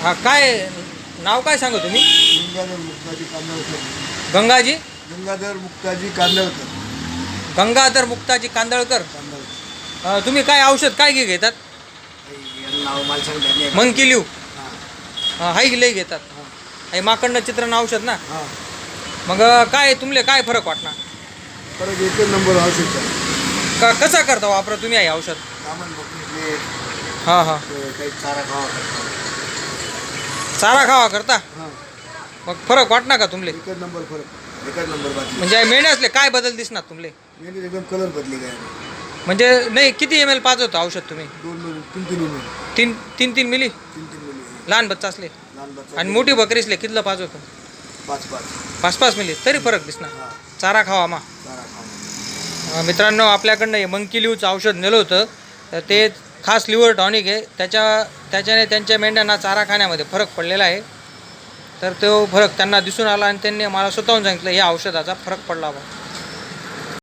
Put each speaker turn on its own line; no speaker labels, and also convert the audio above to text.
हा, काय नाव काय सांगा तुम्ही?
गंगाधर मुक्ताजी कांदळकर.
गंगाजी
गंगाधर मुक्ताजी कांदळकर.
गंगाधर मुक्ताजी कांदळकर.
कांदळकर.
तुम्ही काय औषध काय घेतात?
नाव मला सांगितलं.
मंकी लिव
हां
हाय लई घेतात.
हां
हे माकडनं चित्रण औषध ना.
हां.
मग काय तुमले काय फरक वाटणार?
परत एकच नंबर औषध आहे.
कसा करता वापरा तुम्ही हे औषध?
सामान बकरीतले
हां हां,
काही चारा खावा करतो.
चारा खावा करता.
हां.
मग फरक वाटणार का तुमले?
एकच नंबर फरक. एकच नंबर बातमी.
म्हणजे मेंढ्यासले काय बदल दिसणार तुमले?
मेहनत एकदम कलर बदली काय.
म्हणजे नाही, किती ml पाजवतं औषध तुम्ही?
2-3 मिली.
तीन तीन मिली
3 मिली.
लहान बच्चा असले.
लहान बच्चा.
आणि मोठी बकरीसले कितलं पाजवतं?
5
5 मिली तरी फरक दिसणार.
हां.
चारा खावा मा.
चारा खावा.
मित्रांनो, आपल्याकडनं हे मंकी लिव्हचं औषध नेलं होतं, तर ते खास लिव्हर टॉनिक आहे. त्याच्याने त्यांच्या मेंढ्यांना चारा खाण्यामध्ये फरक पडलेला आहे. तर तो फरक त्यांना दिसून आला आणि त्यांनी मला स्वतःहून सांगितलं या औषधाचा फरक पडला बा.